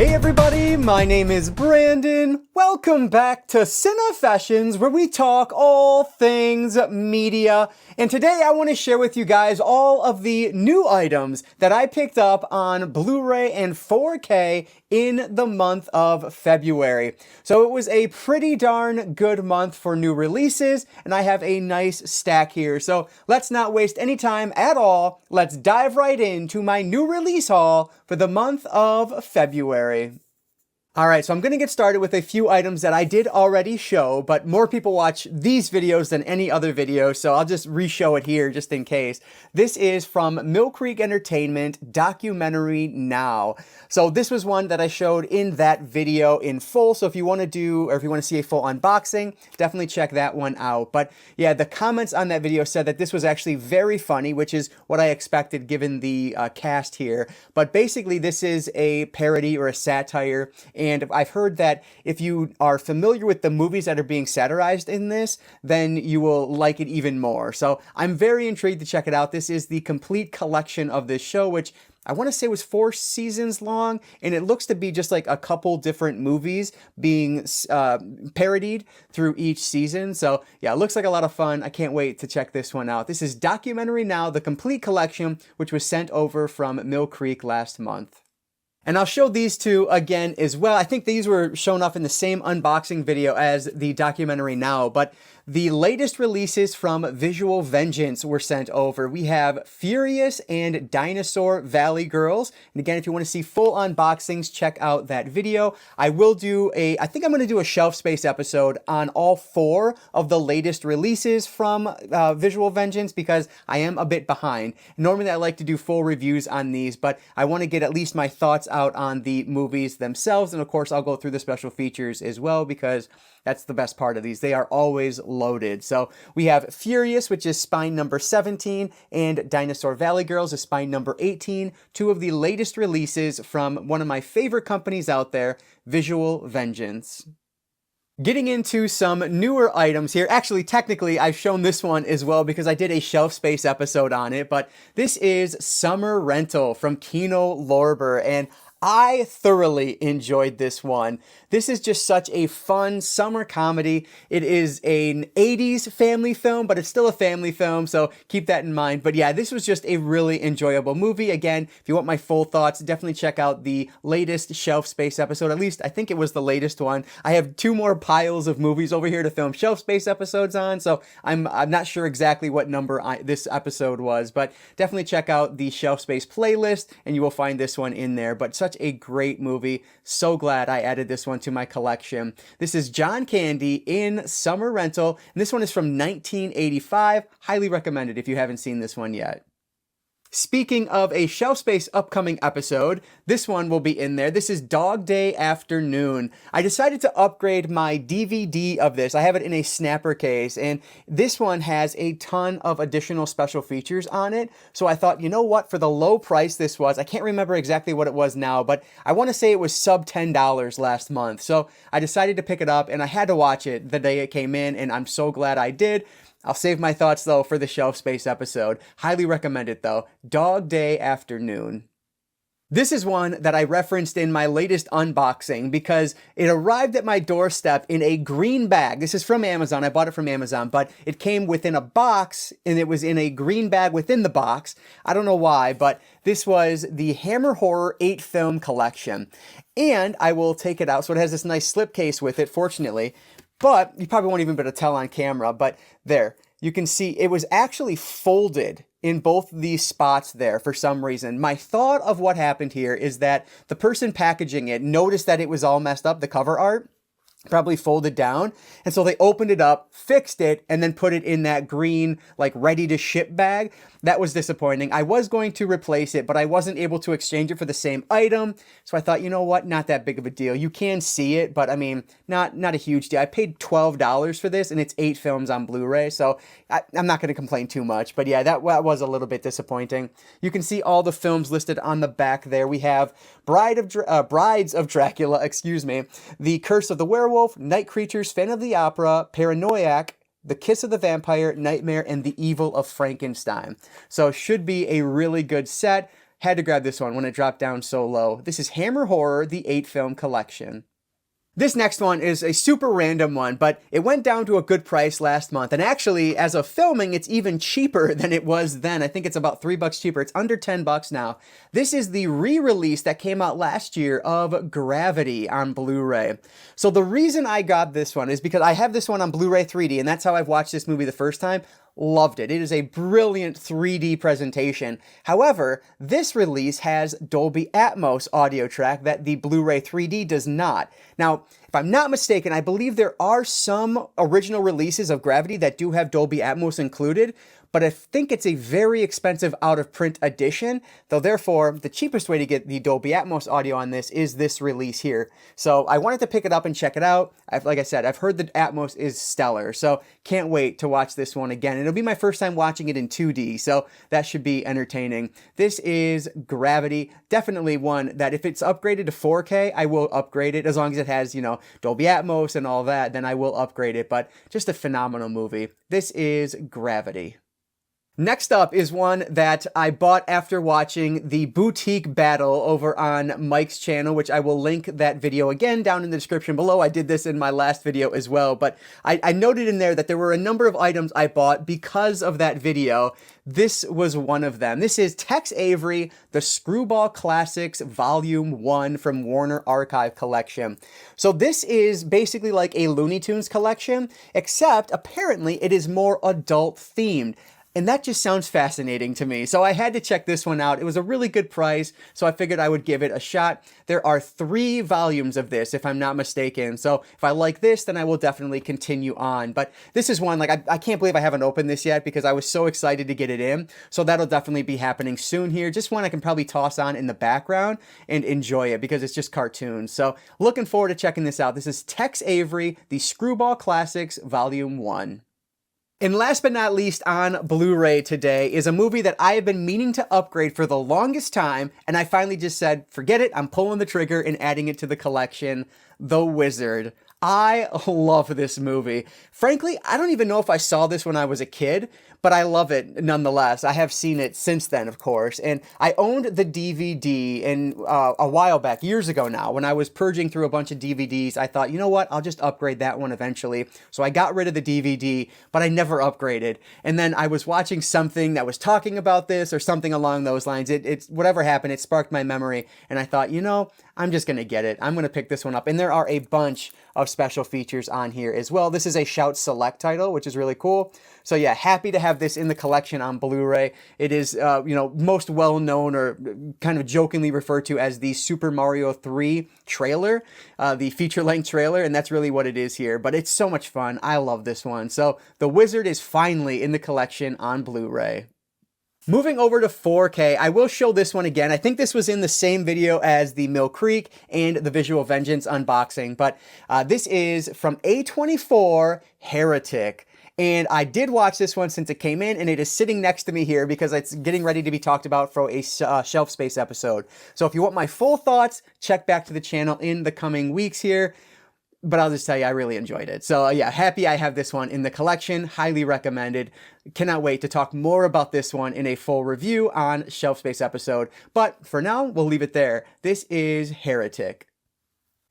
Hey everybody, my name is Brandon. Welcome back to Cinefessions, where we talk all things media. And today I want to share with you guys all of the new items that I picked up on Blu-ray and 4K in the month of February. So it was a pretty darn good month for new releases, and I have a nice stack here. So let's not waste any time at all. Let's dive right into my new release haul for the month of February. Alright, so I'm going to get started with a few items that I did already show, but more people watch these videos than any other video, so I'll just re-show it here just in case. This is from Mill Creek Entertainment, Documentary Now. So this was one that I showed in that video in full, so if you want to do, or if you want to see a full unboxing, definitely check that one out. But yeah, the comments on that video said that this was actually very funny, which is what I expected given the cast here. But basically this is a parody or a satire. And I've heard that if you are familiar with the movies that are being satirized in this, then you will like it even more. So I'm very intrigued to check it out. This is the complete collection of this show, which I want to say was 4 seasons long, and it looks to be just like a couple different movies being parodied through each season. So yeah, it looks like a lot of fun. I can't wait to check this one out. This is Documentary Now, the complete collection, which was sent over from Mill Creek last month. And I'll show these two again as well. I think these were shown off in the same unboxing video as the Documentary Now, but the latest releases from Visual Vengeance were sent over. We have Furious and Dinosaur Valley Girls. And again, if you want to see full unboxings, check out that video. I will do I think I'm going to do a shelf space episode on all 4 of the latest releases from Visual Vengeance because I am a bit behind. Normally I like to do full reviews on these, but I want to get at least my thoughts out on the movies themselves. And of course, I'll go through the special features as well because that's the best part of these. They are always loaded. So we have Furious, which is spine number 17, and Dinosaur Valley Girls is spine number 18, 2 of the latest releases from one of my favorite companies out there, Visual Vengeance. Getting into some newer items here. Actually, technically, I've shown this one as well because I did a shelf space episode on it, but this is Summer Rental from Kino Lorber, and I thoroughly enjoyed this one. This is just such a fun summer comedy. It is an 80s family film, but it's still a family film, so keep that in mind. But yeah, this was just a really enjoyable movie. Again, if you want my full thoughts, definitely check out the latest Shelf Space episode. At least I think it was the latest one. I have 2 more piles of movies over here to film Shelf Space episodes on, so I'm not sure exactly what number this episode was, but definitely check out the Shelf Space playlist, and you will find this one in there. But such a great movie. So glad I added this one to my collection. This is John Candy in Summer Rental, and this one is from 1985. Highly recommended if you haven't seen this one yet. Speaking of a Shelf Space upcoming episode, this one will be in there. This is Dog Day Afternoon. I decided to upgrade my DVD of this. I have it in a snapper case, and this one has a ton of additional special features on it. So I thought, you know what, for the low price this was, I can't remember exactly what it was now, but I want to say it was sub $10 last month. So I decided to pick it up, and I had to watch it the day it came in, and I'm so glad I did. I'll save my thoughts, though, for the Shelf Space episode. Highly recommend it, though. Dog Day Afternoon. This is one that I referenced in my latest unboxing because it arrived at my doorstep in a green bag. This is from Amazon. I bought it from Amazon, but it came within a box, and it was in a green bag within the box. I don't know why, but this was the Hammer Horror 8-film collection. And I will take it out. So it has this nice slipcase with it, fortunately. But you probably won't even be able to tell on camera, but there, you can see it was actually folded in both these spots there for some reason. My thought of what happened here is that the person packaging it noticed that it was all messed up, the cover art, probably folded down. And so they opened it up, fixed it, and then put it in that green, like ready to ship bag. That was disappointing. I was going to replace it, but I wasn't able to exchange it for the same item. So I thought, you know what? Not that big of a deal. You can see it, but I mean, not a huge deal. I paid $12 for this, and it's 8 films on Blu-ray. So I'm not going to complain too much. But yeah, that was a little bit disappointing. You can see all the films listed on the back there. We have Brides of Dracula, The Curse of the Werewolf, Night Creatures, Phantom of the Opera, Paranoiac, The Kiss of the Vampire, Nightmare, and The Evil of Frankenstein. So should be a really good set. Had to grab this one when it dropped down so low. This is Hammer Horror, the 8-film collection. This next one is a super random one, but it went down to a good price last month. And actually, as of filming, it's even cheaper than it was then. I think it's about $3 cheaper. It's under $10 now. This is the re-release that came out last year of Gravity on Blu-ray. So the reason I got this one is because I have this one on Blu-ray 3D, and that's how I've watched this movie the first time. Loved it. It is a brilliant 3D presentation. However, this release has Dolby Atmos audio track that the Blu-ray 3D does not. Now, if I'm not mistaken, I believe there are some original releases of Gravity that do have Dolby Atmos included, but I think it's a very expensive out-of-print edition, though therefore, the cheapest way to get the Dolby Atmos audio on this is this release here. So I wanted to pick it up and check it out. Like I said, I've heard the Atmos is stellar, so can't wait to watch this one again. It'll be my first time watching it in 2D, so that should be entertaining. This is Gravity, definitely one that if it's upgraded to 4K, I will upgrade it, as long as it has, you know, Dolby Atmos and all that, then I will upgrade it, but just a phenomenal movie. This is Gravity. Next up is one that I bought after watching the boutique battle over on Mike's channel, which I will link that video again down in the description below. I did this in my last video as well, but I noted in there that there were a number of items I bought because of that video. This was one of them. This is Tex Avery, The Screwball Classics Volume 1 from Warner Archive Collection. So this is basically like a Looney Tunes collection, except apparently it is more adult themed. And that just sounds fascinating to me. So I had to check this one out. It was a really good price, so I figured I would give it a shot. There are 3 volumes of this, if I'm not mistaken. So if I like this, then I will definitely continue on. But this is one, like, I can't believe I haven't opened this yet because I was so excited to get it in. So that'll definitely be happening soon here. Just one I can probably toss on in the background and enjoy it because it's just cartoons. So looking forward to checking this out. This is Tex Avery, The Screwball Classics, Volume 1. And last but not least on Blu-ray today is a movie that I have been meaning to upgrade for the longest time, and I finally just said, forget it, I'm pulling the trigger and adding it to the collection, The Wizard. I love this movie. Frankly, I don't even know if I saw this when I was a kid, but I love it nonetheless. I have seen it since then, of course, and I owned the DVD a while back, years ago now, when I was purging through a bunch of DVDs. I thought, you know what, I'll just upgrade that one eventually. So I got rid of the DVD, but I never upgraded. And then I was watching something that was talking about this or something along those lines. It's whatever happened, it sparked my memory, and I thought, you know, I'm just going to get it. I'm going to pick this one up. And there are a bunch of special features on here as well. This is a Shout Select title, which is really cool. So yeah, happy to have this in the collection on Blu-ray. It is, you know, most well-known or kind of jokingly referred to as the Super Mario 3 trailer, the feature-length trailer, and that's really what it is here. But it's so much fun. I love this one. So The Wizard is finally in the collection on Blu-ray. Moving over to 4K, I will show this one again. I think this was in the same video as the Mill Creek and the Visual Vengeance unboxing, but this is from A24, Heretic. And I did watch this one since it came in, and it is sitting next to me here because it's getting ready to be talked about for a shelf space episode. So if you want my full thoughts, check back to the channel in the coming weeks here. But I'll just tell you, I really enjoyed it. So yeah, happy I have this one in the collection. Highly recommended. Cannot wait to talk more about this one in a full review on Shelf Space episode. But for now, we'll leave it there. This is Heretic.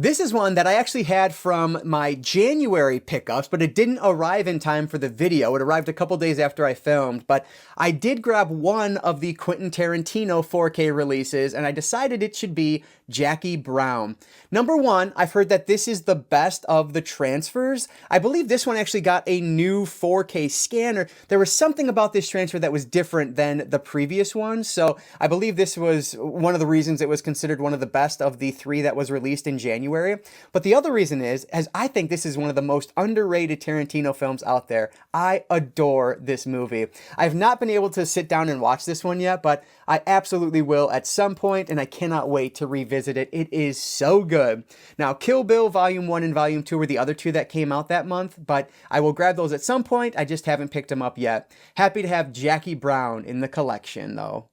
This is one that I actually had from my January pickups, but it didn't arrive in time for the video. It arrived a couple days after I filmed, but I did grab one of the Quentin Tarantino 4K releases, and I decided it should be Jackie Brown. Number one, I've heard that this is the best of the transfers. I believe this one actually got a new 4K scanner. There was something about this transfer that was different than the previous one, so I believe this was one of the reasons it was considered one of the best of the 3 that was released in January. But the other reason is, as I think this is one of the most underrated Tarantino films out there. I adore this movie. I've not been able to sit down and watch this one yet, but I absolutely will at some point, and I cannot wait to revisit it. It is so good. Now, Kill Bill Volume 1 and Volume 2 were the other 2 that came out that month, but I will grab those at some point. I just haven't picked them up yet. Happy to have Jackie Brown in the collection, though.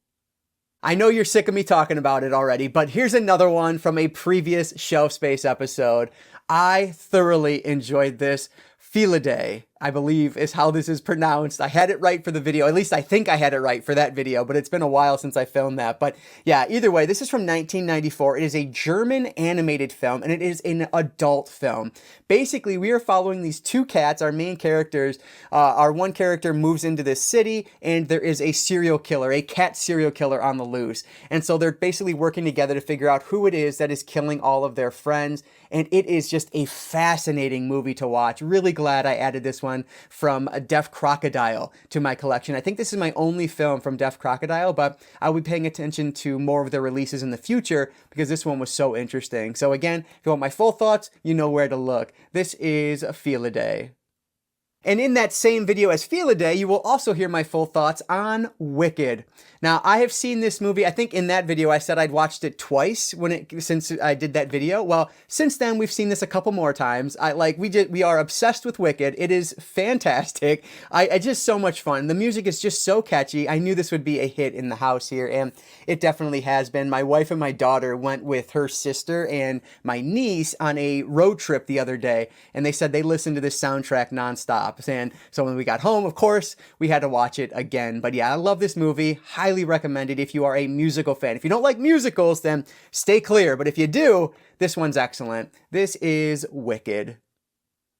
I know you're sick of me talking about it already, but here's another one from a previous Shelf Space episode. I thoroughly enjoyed this. Felidae. I believe is how this is pronounced. I had it right for the video. At least I think I had it right for that video, but it's been a while since I filmed that. But yeah, either way, this is from 1994. It is a German animated film, and it is an adult film. Basically, we are following these two cats, our main characters. Our one character moves into this city, and there is a serial killer, a cat serial killer on the loose. And so they're basically working together to figure out who it is that is killing all of their friends. And it is just a fascinating movie to watch. Really glad I added this one from Deaf Crocodile to my collection. I think this is my only film from Deaf Crocodile, but I'll be paying attention to more of their releases in the future because this one was so interesting. So again, if you want my full thoughts, you know where to look. This is Feel a Day. And in that same video as Feel a Day, you will also hear my full thoughts on Wicked. Now, I have seen this movie. I think in that video I said I'd watched it twice since I did that video. Well, since then we've seen this a couple more times. We are obsessed with Wicked. It is fantastic. I just so much fun. The music is just so catchy. I knew this would be a hit in the house here, and it definitely has been. My wife and my daughter went with her sister and my niece on a road trip the other day, and they said they listened to this soundtrack nonstop. And so when we got home, of course, we had to watch it again. But yeah, I love this movie. Highly recommend it if you are a musical fan. If you don't like musicals, then stay clear. But if you do, this one's excellent. This is Wicked.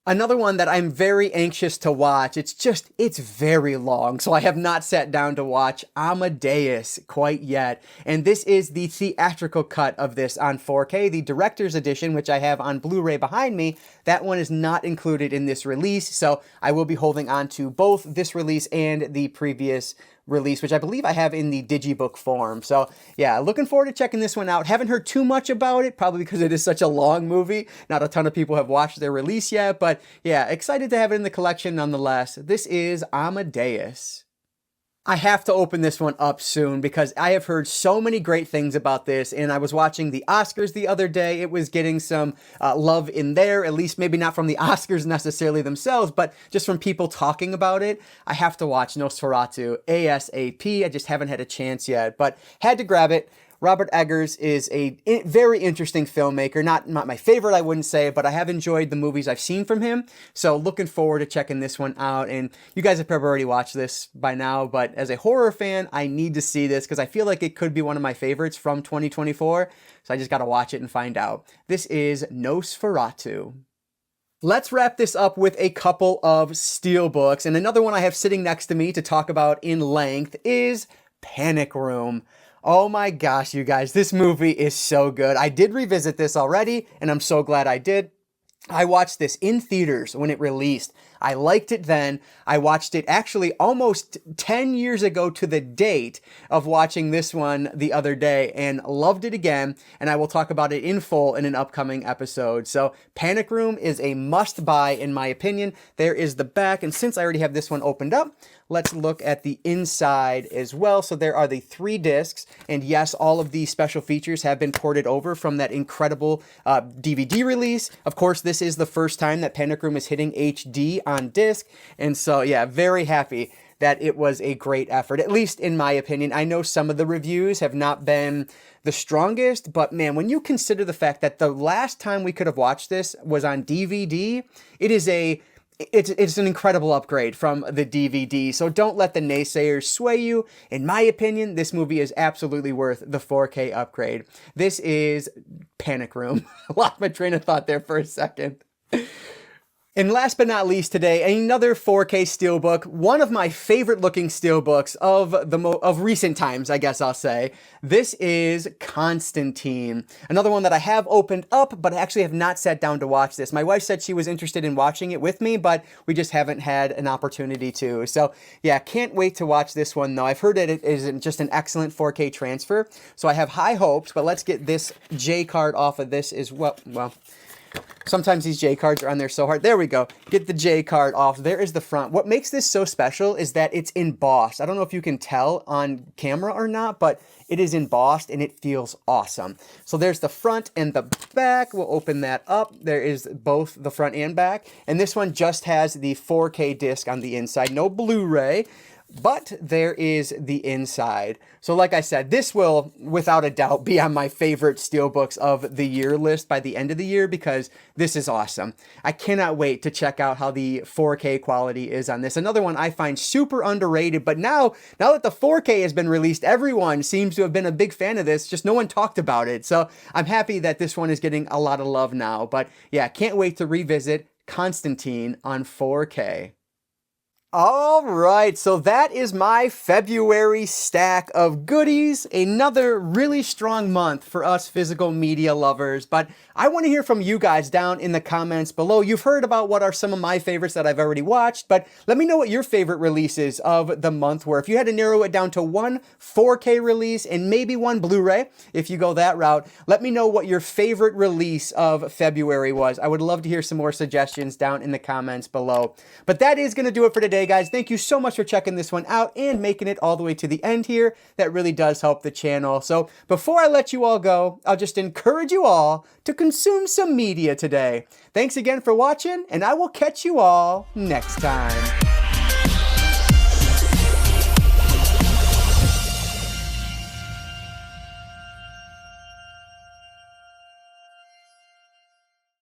Another one that I'm very anxious to watch, it's very long, so I have not sat down to watch Amadeus quite yet. And this is the theatrical cut of this on 4K, the director's edition, which I have on Blu-ray behind me. That one is not included in this release, so I will be holding on to both this release and the previous release, which I believe I have in the digibook form. So yeah, looking forward to checking this one out. Haven't heard too much about it, probably because it is such a long movie. Not a ton of people have watched their release yet, but yeah, excited to have it in the collection nonetheless. This is Amadeus. I have to open this one up soon because I have heard so many great things about this, and I was watching the Oscars the other day. It was getting some love in there, at least maybe not from the Oscars necessarily themselves, but just from people talking about it. I have to watch Nosferatu ASAP. I just haven't had a chance yet, but had to grab it. Robert Eggers is a very interesting filmmaker. Not my favorite, I wouldn't say, but I have enjoyed the movies I've seen from him. So looking forward to checking this one out. And you guys have probably already watched this by now, but as a horror fan, I need to see this because I feel like it could be one of my favorites from 2024. So I just got to watch it and find out. This is Nosferatu. Let's wrap this up with a couple of steelbooks. And another one I have sitting next to me to talk about in length is Panic Room. Oh my gosh, you guys, this movie is so good. I did revisit this already, and I'm so glad I did. I watched this in theaters when it released. I liked it then. I watched it actually almost 10 years ago to the date of watching this one the other day and loved it again. And I will talk about it in full in an upcoming episode. So Panic Room is a must buy in my opinion. There is the back. And since I already have this one opened up, let's look at the inside as well. So there are the 3 discs. And yes, all of these special features have been ported over from that incredible DVD release. Of course, this is the first time that Panic Room is hitting HD on disc. And so, yeah, very happy that it was a great effort, at least in my opinion. I know some of the reviews have not been the strongest, but man, when you consider the fact that the last time we could have watched this was on DVD, it's an incredible upgrade from the DVD. So don't let the naysayers sway you. In my opinion, this movie is absolutely worth the 4K upgrade. This is Panic Room. Lost my train of thought there for a second. And last but not least today, another 4K Steelbook, one of my favorite looking Steelbooks of recent times, I guess I'll say. This is Constantine, another one that I have opened up, but I actually have not sat down to watch this. My wife said she was interested in watching it with me, but we just haven't had an opportunity to. So yeah, can't wait to watch this one though. I've heard that it is just an excellent 4K transfer, so I have high hopes, but let's get this J card off of this as well. Sometimes these J cards are on there so hard. There we go. Get the J card off. There is the front. What makes this so special is that it's embossed. I don't know if you can tell on camera or not, but it is embossed and it feels awesome. So there's the front and the back. We'll open that up. There is both the front and back. And this one just has the 4K disc on the inside. No Blu-ray. but there is the inside. So like I said, this will without a doubt be on my favorite Steelbooks of the year list by the end of the year, because this is awesome. I cannot wait to check out how the 4K quality is on this. Another one I find super underrated, but now that the 4K has been released, everyone seems to have been a big fan of this, just no one talked about it. So I'm happy that this one is getting a lot of love now. But yeah, can't wait to revisit Constantine on 4K. All right, so that is my February stack of goodies. Another really strong month for us physical media lovers, but I want to hear from you guys down in the comments below. You've heard about what are some of my favorites that I've already watched, but let me know what your favorite releases of the month were. If you had to narrow it down to one 4K release and maybe one Blu-ray, if you go that route, let me know what your favorite release of February was. I would love to hear some more suggestions down in the comments below. But that is going to do it for today, guys. Thank you so much for checking this one out and making it all the way to the end here. That really does help the channel. So before I let you all go, I'll just encourage you all to consume some media today. Thanks again for watching, and I will catch you all next time.